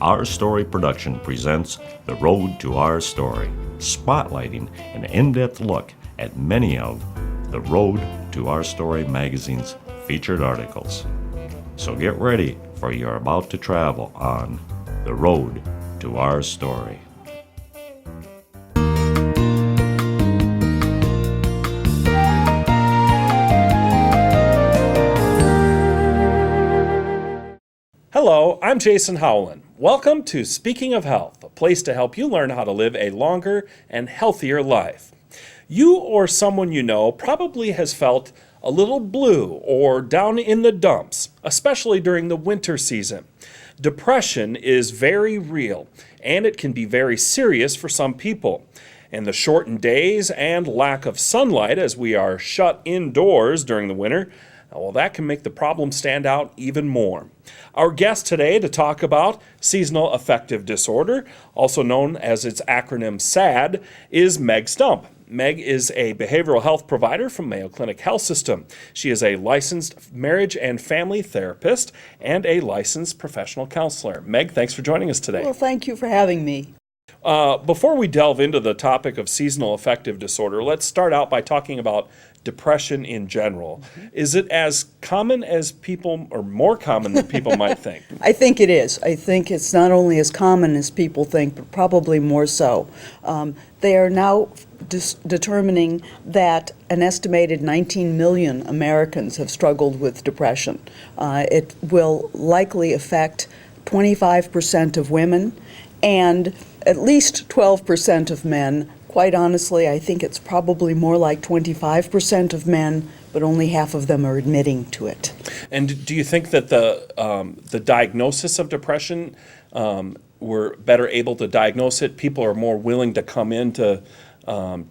Our Story Production presents The Road to Our Story, spotlighting an in-depth look at many of The Road to Our Story magazine's featured articles. So get ready, for you're about to travel on The Road to Our Story. Hello, I'm Jason Howland. Welcome to Speaking of Health, a place to help you learn how to live a longer and healthier life. You or someone you know probably has felt a little blue or down in the dumps, especially during the winter season. Depression is very real, and it can be very serious for some people. And the shortened days and lack of sunlight as we are shut indoors during the winter, well, that can make the problem stand out even more. Our guest today to talk about seasonal affective disorder, also known as its acronym SAD, is Meg Stump. Meg is a behavioral health provider from Mayo Clinic Health System. She is a licensed marriage and family therapist and a licensed professional counselor. Meg, thanks for joining us today. Well, thank you for having me. Before we delve into the topic of seasonal affective disorder, let's start out by talking about depression in general. Is it as common as people, or more common than people might think? I think it is. I think it's not only as common as people think, but probably more so. They are now determining that an estimated 19 million Americans have struggled with depression. It will likely affect 25% of women and at least 12% of men. Quite honestly, I think it's probably more like 25% of men, but only half of them are admitting to it. And do you think that the diagnosis of depression, we're better able to diagnose it? People are more willing to come in to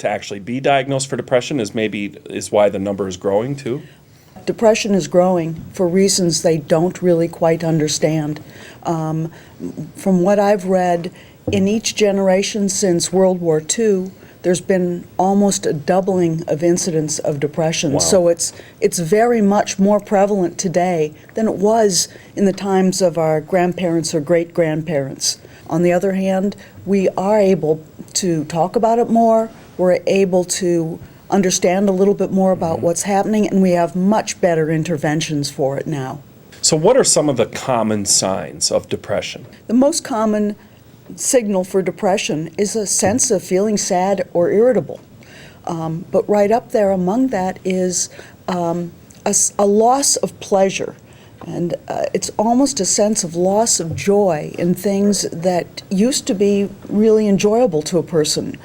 actually be diagnosed for depression, is why the number is growing too? Depression is growing for reasons they don't really quite understand. From what I've read, in each generation since World War II, there's been almost a doubling of incidence of depression. Wow. So it's very much more prevalent today than it was in the times of our grandparents or great-grandparents. On the other hand, we are able to talk about it more. We're able to understand a little bit more about what's happening, and we have much better interventions for it now. So what are some of the common signs of depression? The most common signal for depression is a sense of feeling sad or irritable. But right up there among that is a loss of pleasure. And it's almost a sense of loss of joy in things that used to be really enjoyable to a person,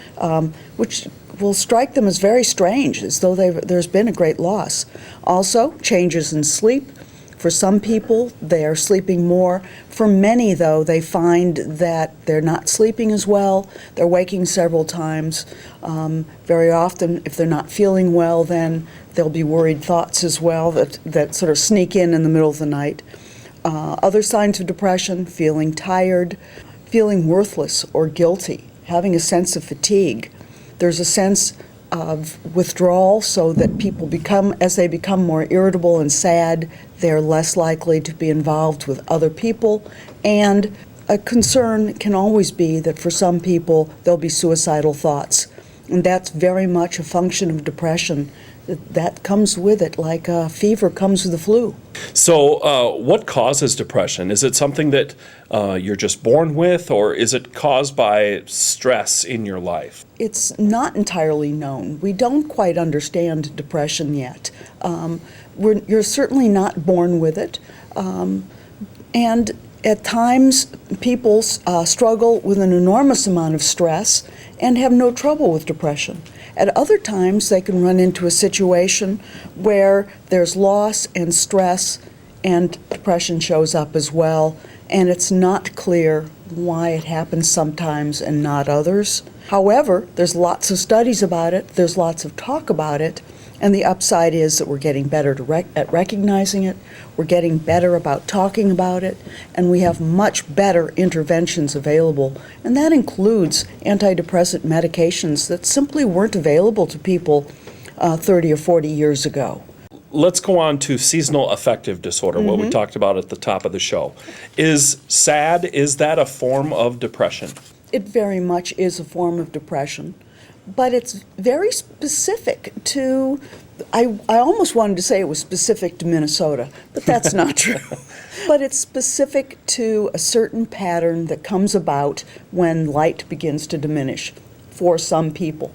which will strike them as very strange, as though there's been a great loss. Also, changes in sleep. For some people, they are sleeping more. For many, though, they find that they're not sleeping as well. They're waking several times. Very often, if they're not feeling well, then there'll be worried thoughts as well that sort of sneak in the middle of the night. Other signs of depression: feeling tired, feeling worthless or guilty, having a sense of fatigue. There's a sense of withdrawal, so that people as they become more irritable and sad, they're less likely to be involved with other people. And a concern can always be that for some people, there'll be suicidal thoughts. And that's very much a function of depression. That comes with it, like a fever comes with the flu. So what causes depression? Is it something that you're just born with, or is it caused by stress in your life? It's not entirely known. We don't quite understand depression yet. You're certainly not born with it. And at times, people struggle with an enormous amount of stress and have no trouble with depression. At other times, they can run into a situation where there's loss and stress, and depression shows up as well, and it's not clear why it happens sometimes and not others. However, there's lots of studies about it, there's lots of talk about it, and the upside is that we're getting better at recognizing it, we're getting better about talking about it, and we have much better interventions available. And that includes antidepressant medications that simply weren't available to people 30 or 40 years ago. let's go on to seasonal affective disorder, what we talked about at the top of the show. Is that a form of depression? It very much is a form of depression, but it's very specific to, I almost wanted to say it was specific to Minnesota, but that's not true. But it's specific to a certain pattern that comes about when light begins to diminish for some people.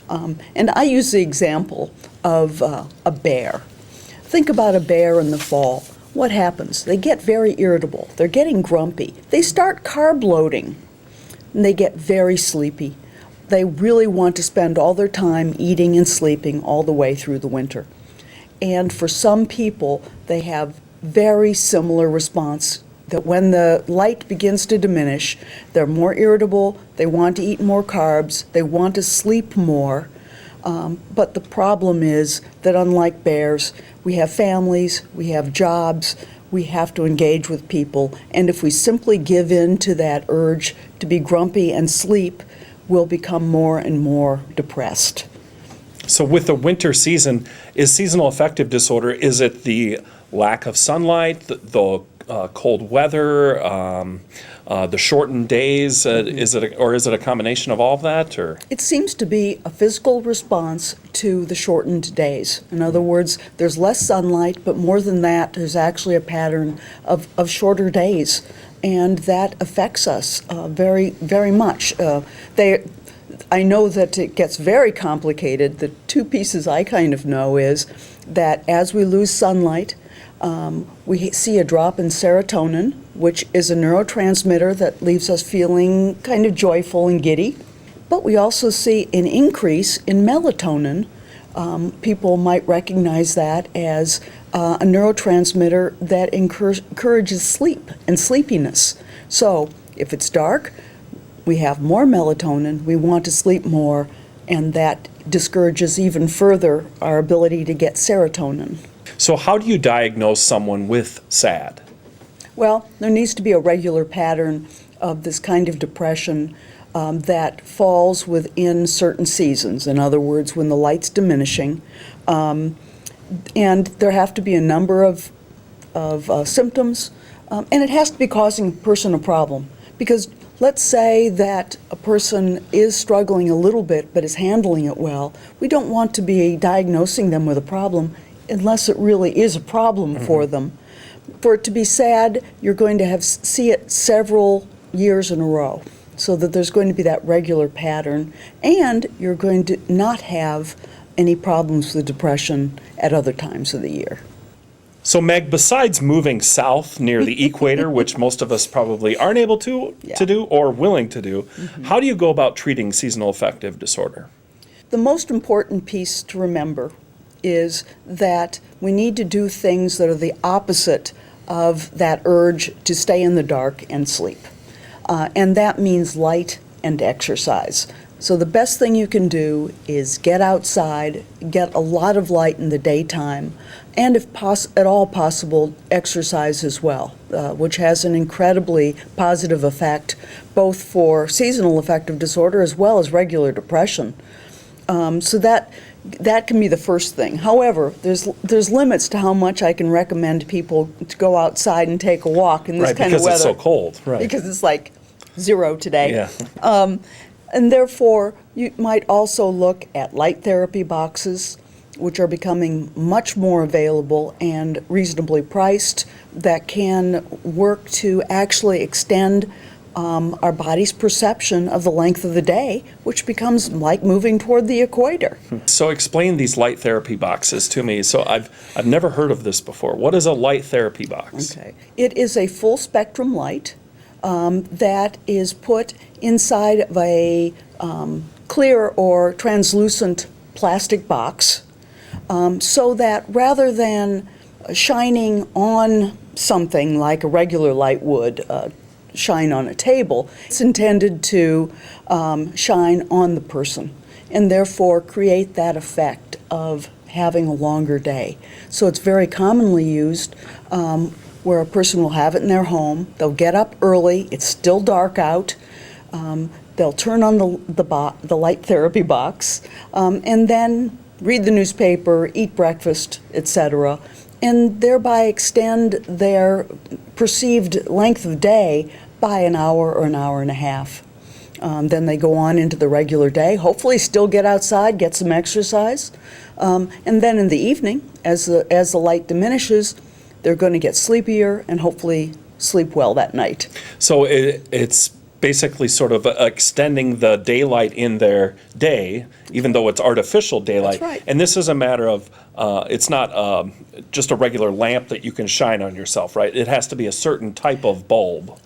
And I use the example of a bear. Think about a bear in the fall. What happens? They get very irritable. They're getting grumpy. They start carb loading. And they get very sleepy. They really want to spend all their time eating and sleeping all the way through the winter. And for some people, they have very similar response that when the light begins to diminish, they're more irritable, they want to eat more carbs, they want to sleep more. But the problem is that unlike bears, we have families, we have jobs, we have to engage with people, and if we simply give in to that urge to be grumpy and sleep, we'll become more and more depressed. So with the winter season, is seasonal affective disorder, is it the lack of sunlight, the cold weather, the shortened days? Is it a combination of all of that, or? It seems to be a physical response to the shortened days. In other words, there's less sunlight, but more than that, there's actually a pattern of shorter days, and that affects us very, very much. I know that it gets very complicated. The two pieces I kind of know is that as we lose sunlight, we see a drop in serotonin, which is a neurotransmitter that leaves us feeling kind of joyful and giddy. But we also see an increase in melatonin. People might recognize that as a neurotransmitter that encourages sleep and sleepiness. So if it's dark, we have more melatonin, we want to sleep more, and that discourages even further our ability to get serotonin. So how do you diagnose someone with SAD? Well, there needs to be a regular pattern of this kind of depression that falls within certain seasons. In other words, when the light's diminishing. And there have to be a number of symptoms, and it has to be causing a person a problem. Because let's say that a person is struggling a little bit but is handling it well. We don't want to be diagnosing them with a problem unless it really is a problem for them. For it to be SAD, you're going to see it several years in a row, so that there's going to be that regular pattern, and you're going to not have any problems with depression at other times of the year. So Meg, besides moving south near the equator, which most of us probably aren't able to do or willing to do, how do you go about treating seasonal affective disorder? The most important piece to remember is that we need to do things that are the opposite of that urge to stay in the dark and sleep. And that means light and exercise. So the best thing you can do is get outside, get a lot of light in the daytime, and if at all possible, exercise as well, which has an incredibly positive effect both for seasonal affective disorder as well as regular depression. So that can be the first thing. However, there's limits to how much I can recommend people to go outside and take a walk in this kind of weather. Because it's so cold. Right. Because it's like 0 today. Yeah. And therefore, you might also look at light therapy boxes, which are becoming much more available and reasonably priced, that can work to actually extend our body's perception of the length of the day, which becomes like moving toward the equator. So explain these light therapy boxes to me. So I've never heard of this before. What is a light therapy box? Okay. It is a full spectrum light that is put inside of a clear or translucent plastic box, so that rather than shining on something like a regular light would shine on a table, it's intended to shine on the person and therefore create that effect of having a longer day. So it's very commonly used where a person will have it in their home. They'll get up early, it's still dark out, they'll turn on the light therapy box, and then read the newspaper, eat breakfast, etc., and thereby extend their perceived length of day by an hour or an hour and a half. Then they go on into the regular day, hopefully still get outside, get some exercise. And then in the evening, as the light diminishes, they're going to get sleepier and hopefully sleep well that night. So it's basically sort of extending the daylight in their day, even though it's artificial daylight. That's right. And this is a matter of, it's not just a regular lamp that you can shine on yourself, right? It has to be a certain type of bulb.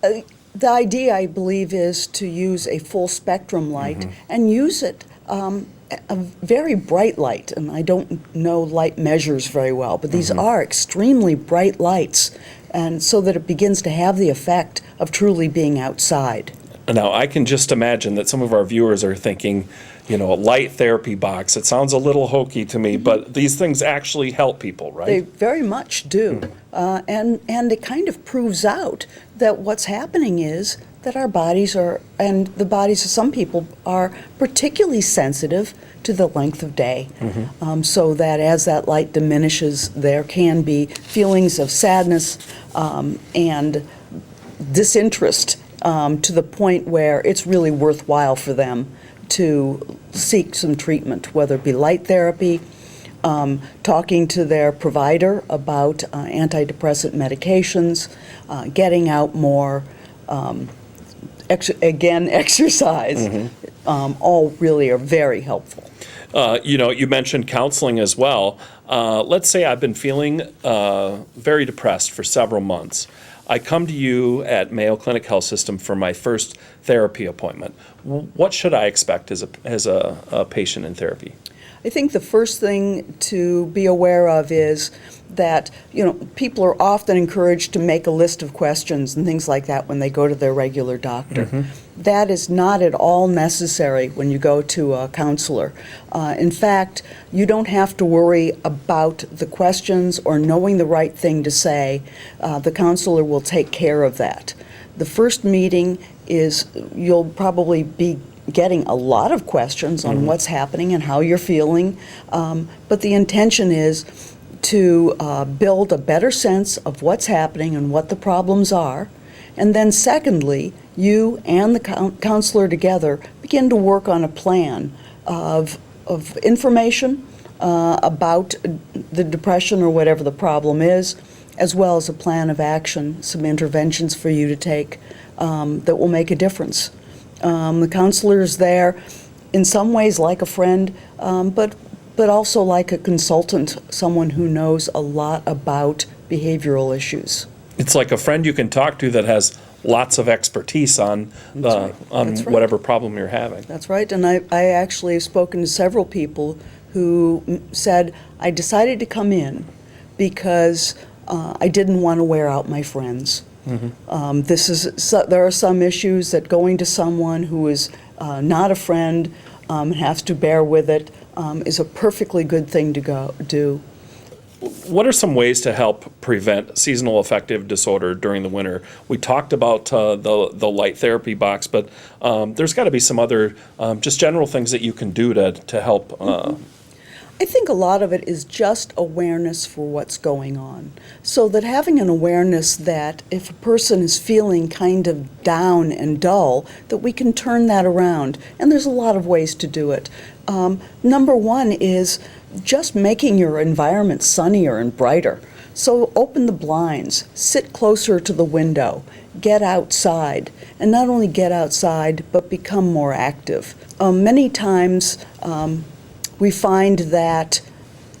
The idea, I believe, is to use a full spectrum light and use it, a very bright light. And I don't know light measures very well, but these are extremely bright lights, and so that it begins to have the effect of truly being outside. Now, I can just imagine that some of our viewers are thinking, a light therapy box. It sounds a little hokey to me, but these things actually help people, right? They very much do. And it kind of proves out that what's happening is that our bodies are, and the bodies of some people are particularly sensitive to the length of day. So that as that light diminishes, there can be feelings of sadness and disinterest to the point where it's really worthwhile for them to seek some treatment, whether it be light therapy, talking to their provider about antidepressant medications, getting out more, exercise, all really are very helpful. You mentioned counseling as well. Let's say I've been feeling very depressed for several months. I come to you at Mayo Clinic Health System for my first therapy appointment. What should I expect as a patient in therapy? I think the first thing to be aware of is that, people are often encouraged to make a list of questions and things like that when they go to their regular doctor. That is not at all necessary when you go to a counselor. In fact, you don't have to worry about the questions or knowing the right thing to say. The counselor will take care of that. The first meeting is, you'll probably be getting a lot of questions on what's happening and how you're feeling, but the intention is to build a better sense of what's happening and what the problems are, and then secondly, you and the counselor together begin to work on a plan of information about the depression or whatever the problem is, as well as a plan of action, some interventions for you to take that will make a difference. The counselor is there in some ways like a friend, but also like a consultant, someone who knows a lot about behavioral issues. It's like a friend you can talk to that has lots of expertise on That's right. whatever problem you're having. That's right, and I actually have spoken to several people who said, I decided to come in because I didn't want to wear out my friends. There are some issues that going to someone who is not a friend and has to bear with it is a perfectly good thing to do. What are some ways to help prevent seasonal affective disorder during the winter? We talked about the light therapy box, but there's got to be some other just general things that you can do to help. I think a lot of it is just awareness for what's going on. So that having an awareness that if a person is feeling kind of down and dull, that we can turn that around. And there's a lot of ways to do it. Number one is just making your environment sunnier and brighter. So open the blinds, sit closer to the window, get outside, and not only get outside, but become more active. Many times, we find that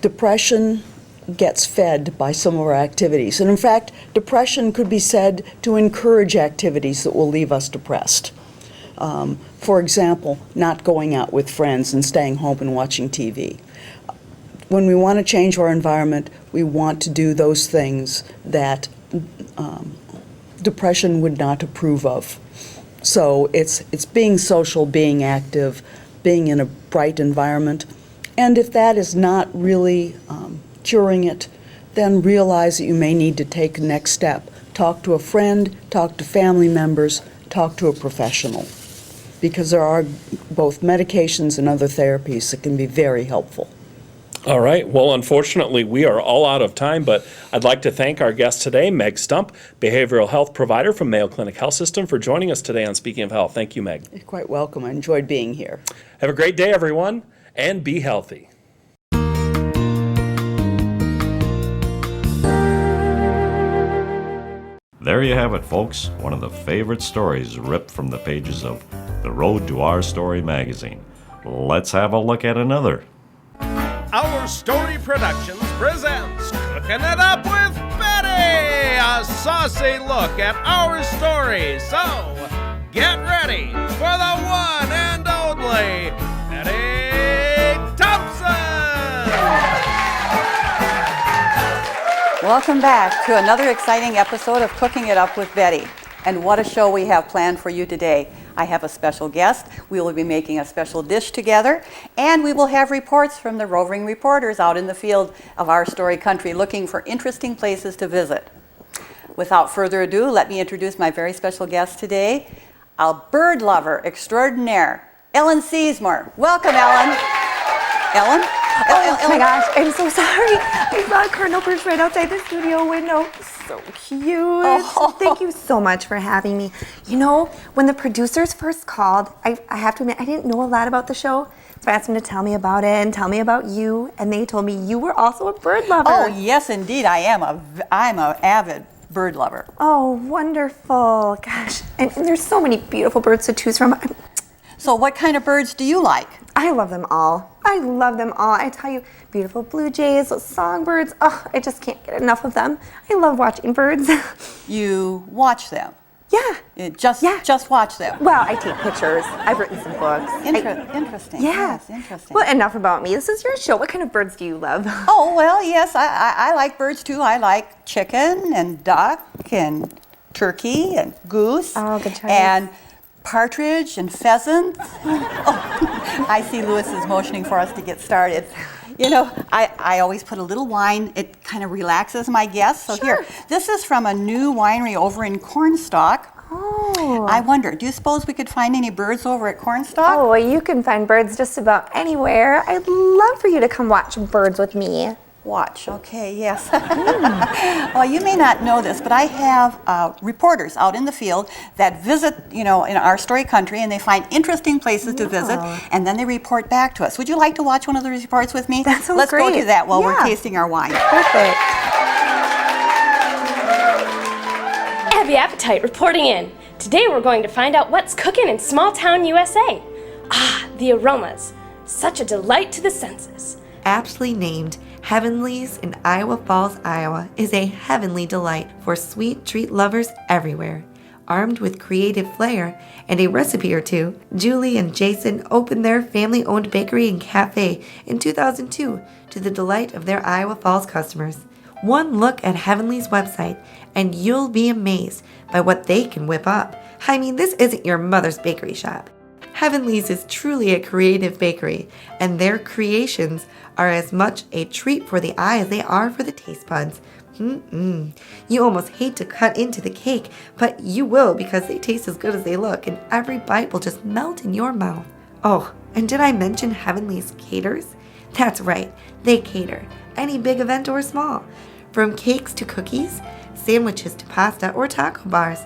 depression gets fed by some of our activities. And in fact, depression could be said to encourage activities that will leave us depressed. For example, not going out with friends and staying home and watching TV. When we want to change our environment, we want to do those things that depression would not approve of. So it's being social, being active, being in a bright environment. And if that is not really curing it, then realize that you may need to take the next step. Talk to a friend, talk to family members, talk to a professional. Because there are both medications and other therapies that can be very helpful. All right. Well, unfortunately, we are all out of time, but I'd like to thank our guest today, Meg Stump, behavioral health provider from Mayo Clinic Health System, for joining us today on Speaking of Health. Thank you, Meg. You're quite welcome. I enjoyed being here. Have a great day, everyone, and be healthy. There you have it, folks. One of the favorite stories ripped from the pages of The Road to Our Story magazine. Let's have a look at another. Our Story Productions presents Cooking It Up with Betty, a saucy look at our story. So, get ready for the one and only Betty Thompson! Welcome back to another exciting episode of Cooking It Up with Betty. And what a show we have planned for you today. I have a special guest. We will be making a special dish together, and we will have reports from the roving reporters out in the field of our story country looking for interesting places to visit. Without further ado, let me introduce my very special guest today, a bird lover extraordinaire, Ellen Seesmore. Welcome, Ellen. Ellen? Oh my gosh, I'm so sorry. I saw a cardinal perch right outside the studio window. So cute. Oh. Thank you so much for having me. You know, when the producers first called, I have to admit, I didn't know a lot about the show. So I asked them to tell me about it and tell me about you. And they told me you were also a bird lover. Oh, yes, indeed, I am. I'm an avid bird lover. Oh, wonderful. Gosh, and there's so many beautiful birds to choose from. So what kind of birds do you like? I love them all. I love them all. I tell you, beautiful blue jays, those songbirds. Oh, I just can't get enough of them. I love watching birds. You watch them. Yeah. Just watch them. Well, I take pictures. I've written some books. Interesting. Yeah. Yes, interesting. Well, enough about me. This is your show. What kind of birds do you love? Oh, well, yes, I like birds too. I like chicken and duck and turkey and goose. Oh, good choice. And partridge and pheasant. Oh, I see Lewis is motioning for us to get started. You know, I always put a little wine. It kind of relaxes my guests. So Sure. here, this is from a new winery over in Cornstalk. Oh. I wonder, do you suppose we could find any birds over at Cornstalk? Oh, well, you can find birds just about anywhere. I'd love for you to come watch birds with me. Watch, okay, yes. Well, you may not know this, but I have reporters out in the field that visit, you know, in our story country, and they find interesting places to visit, and then they report back to us. Would you like to watch one of the reports with me? That sounds Let's go great. do that while we're Yeah. tasting our wine. Perfect. Abby Appetite reporting in. Today we're going to find out what's cooking in small town USA. Ah, the aromas. Such a delight to the senses. Aptly named, Heavenly's in Iowa Falls, Iowa is a heavenly delight for sweet treat lovers everywhere. Armed with creative flair and a recipe or two, Julie and Jason opened their family-owned bakery and cafe in 2002 to the delight of their Iowa Falls customers. One look at Heavenly's website and you'll be amazed by what they can whip up. I mean, this isn't your mother's bakery shop. Heavenly's is truly a creative bakery, and their creations are as much a treat for the eye as they are for the taste buds. You almost hate to cut into the cake, but you will because they taste as good as they look, and every bite will just melt in your mouth. Oh, and did I mention Heavenly's caters? That's right, they cater, any big event or small, from cakes to cookies, sandwiches to pasta or taco bars.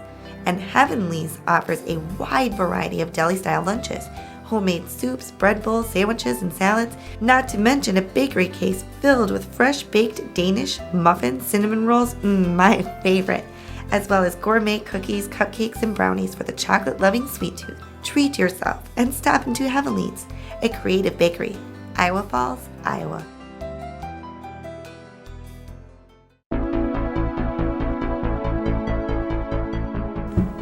And Heavenly's offers a wide variety of deli-style lunches, homemade soups, bread bowls, sandwiches, and salads, not to mention a bakery case filled with fresh-baked Danish muffins, cinnamon rolls, my favorite, as well as gourmet cookies, cupcakes, and brownies for the chocolate-loving sweet tooth. Treat yourself and stop into Heavenly's, a creative bakery, Iowa Falls, Iowa.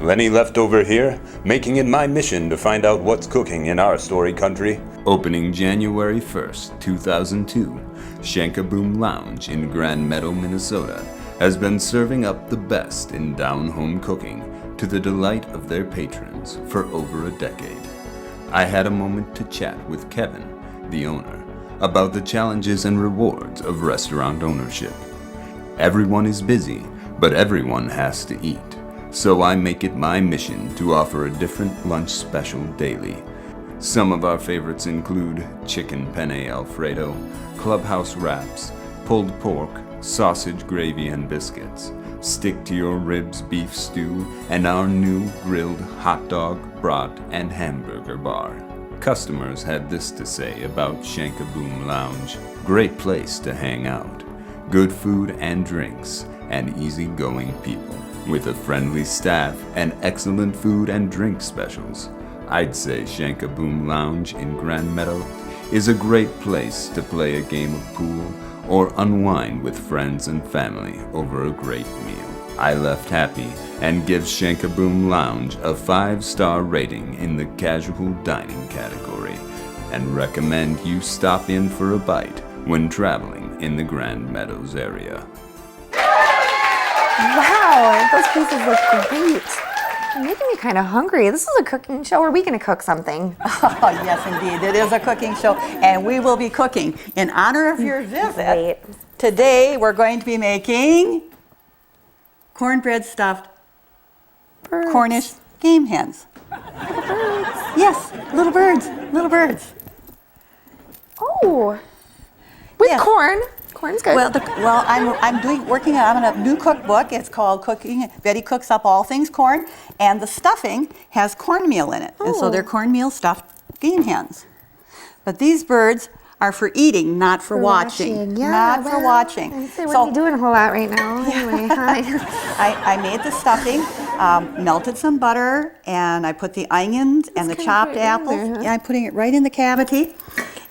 Lenny left over here, making it my mission to find out what's cooking in our story country. Opening January 1st, 2002, Shankaboom Lounge in Grand Meadow, Minnesota has been serving up the best in down-home cooking to the delight of their patrons for over a decade. I had a moment to chat with Kevin, the owner, about the challenges and rewards of restaurant ownership. Everyone is busy, but everyone has to eat. So I make it my mission to offer a different lunch special daily. Some of our favorites include chicken penne Alfredo, clubhouse wraps, pulled pork, sausage gravy and biscuits, stick to your ribs beef stew, and our new grilled hot dog, brat, and hamburger bar. Customers had this to say about Shankaboom Lounge. Great place to hang out. Good food and drinks, and easygoing people. With a friendly staff and excellent food and drink specials. I'd say Shankaboom Lounge in Grand Meadow is a great place to play a game of pool or unwind with friends and family over a great meal. I left happy and give Shankaboom Lounge a 5-star rating in the casual dining category and recommend you stop in for a bite when traveling in the Grand Meadows area. Wow, those pieces look great. You're making me kind of hungry. This is a cooking show. Are we going to cook something? Oh, yes, indeed. It is a cooking show, and we will be cooking in honor of your visit. Great. Today, we're going to be making cornbread stuffed Birds. Cornish game hens. Birds. Yes, little birds, little birds. Oh, with Yes. corn. Corn's good. I'm working on a new cookbook. It's called Cooking. Betty Cooks Up All Things Corn, and the stuffing has cornmeal in it, and so they're cornmeal stuffed game hens. But these birds are for eating, not for watching. Yeah, not for watching. We're not doing a whole lot right now. Anyway, I made the stuffing, melted some butter, and I put the onions and the kind of chopped right in apples. there, huh? Yeah, I'm putting it right in the cavity.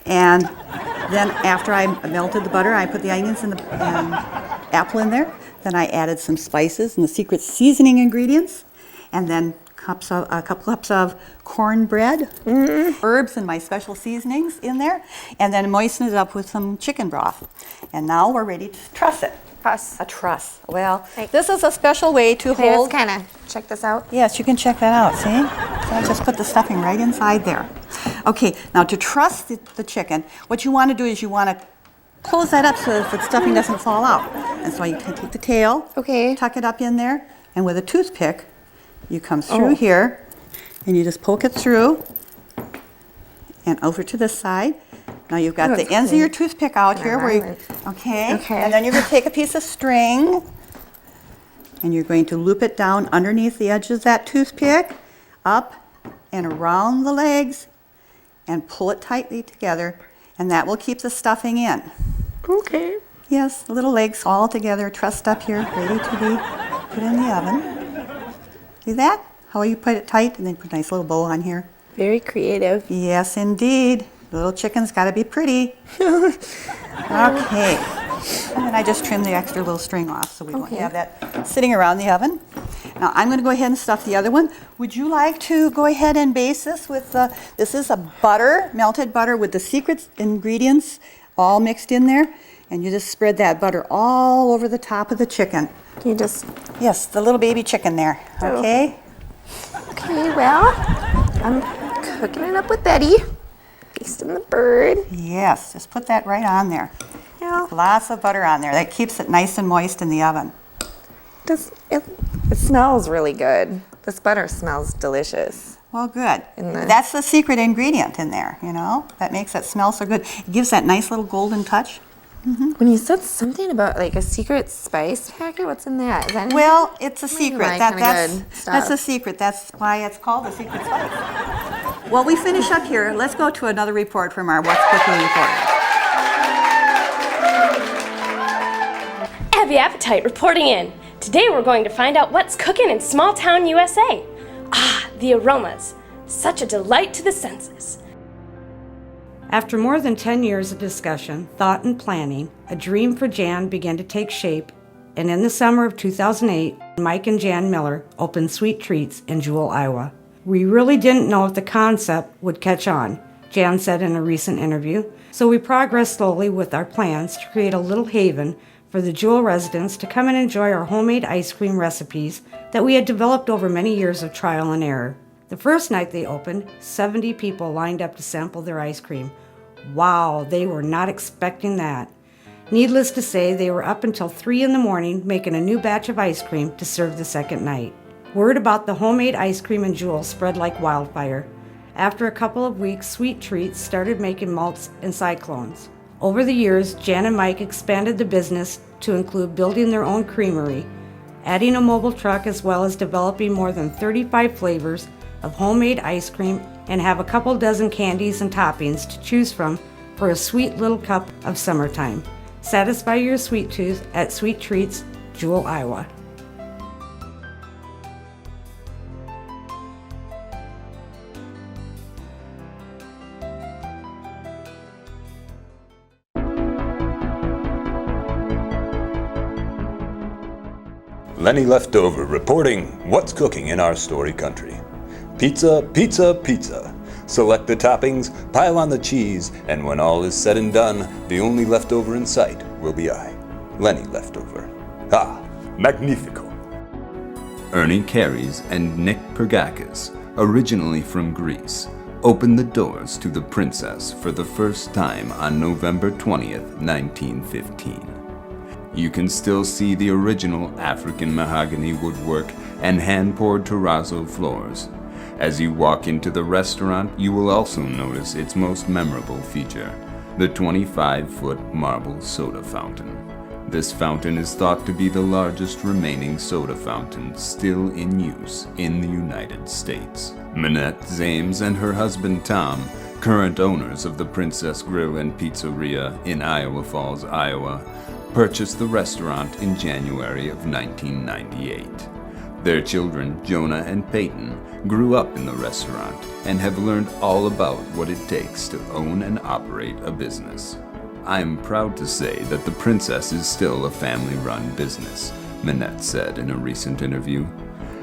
And then after I melted the butter, I put the onions and the apple in there. Then I added some spices and the secret seasoning ingredients. And then a couple cups of cornbread, herbs and my special seasonings in there. And then moisten it up with some chicken broth. And now we're ready to truss it. A truss. Well, this is a special way to okay, hold. let's kind of check this out. Yes, you can check that out, see? So I just put the stuffing right inside there. Okay, now to truss the chicken, what you want to do is you want to close that up so that the stuffing doesn't fall out. And so you can take the tail, Okay. tuck it up in there, and with a toothpick, you come through here, and you just poke it through, and over to this side. Now you've got the ends of your toothpick out here. Okay. Okay. And then you're going to take a piece of string, and you're going to loop it down underneath the edge of that toothpick, up and around the legs, and pull it tightly together, and that will keep the stuffing in. Okay. Yes, the little legs all together, trussed up here, ready to be put in the oven. See that? How you put it tight, and then put a nice little bow on here. Very creative. Yes, indeed. The little chicken's got to be pretty. Okay. And then I just trim the extra little string off so we don't have that sitting around the oven. Now I'm going to go ahead and stuff the other one. Would you like to go ahead and base this with, this is a butter, melted butter with the secret ingredients all mixed in there. And you just spread that butter all over the top of the chicken. You just... Yes, the little baby chicken there, okay? Okay, well, I'm cooking it up with Betty. Basting the bird. Yes, just put that right on there. Yeah. Lots of butter on there. That keeps it nice and moist in the oven. It smells really good. This butter smells delicious. Well, good. That's the secret ingredient in there, you know? That makes it smell so good. It gives that nice little golden touch. When you said something about like a secret spice packet, what's in that? Is that Well, it's a secret. like That's a secret. That's why it's called a secret spice. Well, we finish up here. Let's go to another report from our What's Cooking reporter. Abby Appetite reporting in. Today we're going to find out what's cooking in small town USA. Ah, the aromas. Such a delight to the senses. After more than 10 years of discussion, thought, and planning, a dream for Jan began to take shape, and in the summer of 2008, Mike and Jan Miller opened Sweet Treats in Jewell, Iowa. We really didn't know if the concept would catch on, Jan said in a recent interview, so we progressed slowly with our plans to create a little haven for the Jewell residents to come and enjoy our homemade ice cream recipes that we had developed over many years of trial and error. The first night they opened, 70 people lined up to sample their ice cream. Wow, they were not expecting that. Needless to say, they were up until 3 in the morning making a new batch of ice cream to serve the second night. Word about the homemade ice cream in Jewell spread like wildfire. After a couple of weeks, Sweet Treats started making malts and cyclones. Over the years, Jan and Mike expanded the business to include building their own creamery, adding a mobile truck, as well as developing more than 35 flavors of homemade ice cream, and have a couple dozen candies and toppings to choose from for a sweet little cup of summertime. Satisfy your sweet tooth at Sweet Treats, Jewel, Iowa. Lenny Leftover reporting what's cooking in our story country. Pizza, pizza, pizza. Select the toppings, pile on the cheese, and when all is said and done, the only leftover in sight will be I, Lenny Leftover. Ah, magnifico. Ernie Caries and Nick Pergakis, originally from Greece, opened the doors to the Princess for the first time on November 20th, 1915. You can still see the original African mahogany woodwork and hand-poured terrazzo floors. As you walk into the restaurant, you will also notice its most memorable feature, the 25-foot marble soda fountain. This fountain is thought to be the largest remaining soda fountain still in use in the United States. Minette Zames and her husband Tom, current owners of the Princess Grill and Pizzeria in Iowa Falls, Iowa, purchased the restaurant in January of 1998. Their children, Jonah and Peyton, grew up in the restaurant and have learned all about what it takes to own and operate a business. I am proud to say that the Princess is still a family-run business, Minette said in a recent interview.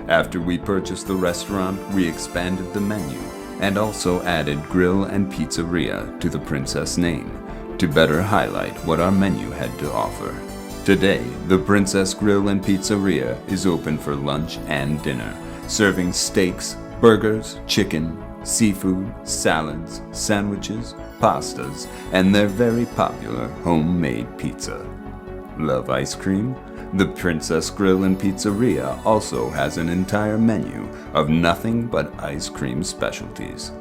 After we purchased the restaurant, we expanded the menu and also added grill and pizzeria to the Princess name, to better highlight what our menu had to offer. Today, the Princess Grill and Pizzeria is open for lunch and dinner, serving steaks, burgers, chicken, seafood, salads, sandwiches, pastas, and their very popular homemade pizza. Love ice cream? The Princess Grill and Pizzeria also has an entire menu of nothing but ice cream specialties,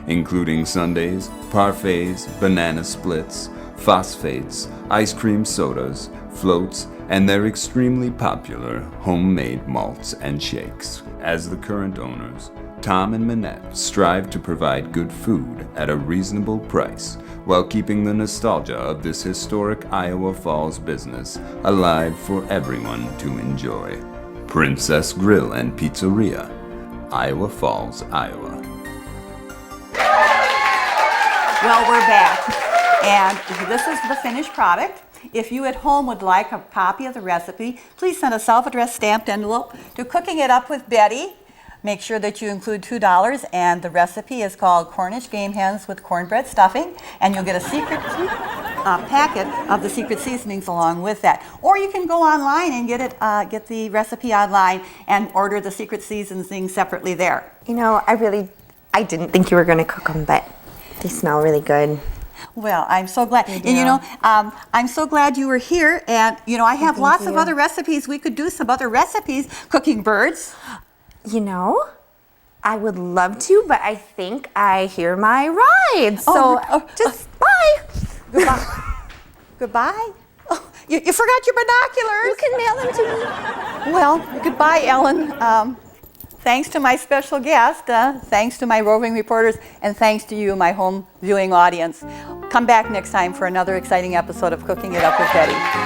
including sundaes, parfaits, banana splits, phosphates, ice cream sodas, floats, and their extremely popular homemade malts and shakes. As the current owners, Tom and Minette strive to provide good food at a reasonable price while keeping the nostalgia of this historic Iowa Falls business alive for everyone to enjoy. Princess Grill and Pizzeria, Iowa Falls, Iowa. Well, we're back. And this is the finished product. If you at home would like a copy of the recipe, please send a self-addressed stamped envelope to Cooking It Up with Betty. Make sure that you include $2, and the recipe is called Cornish Game Hens with Cornbread Stuffing, and you'll get a secret packet of the secret seasonings along with that. Or you can go online and get the recipe online and order the secret seasonings separately there. You know, I didn't think you were going to cook them, but they smell really good. Well, I'm so glad. And you know, I'm so glad you were here. And you know, I have lots of other recipes. We could do some other recipes, cooking birds. You know, I would love to, but I think I hear my ride. So just bye. Goodbye. Goodbye. Oh, you forgot your binoculars. You can mail them to me. Well, goodbye, Ellen. Thanks to my special guest, thanks to my roving reporters, and thanks to you, my home viewing audience. Come back next time for another exciting episode of Cooking It Up with Betty.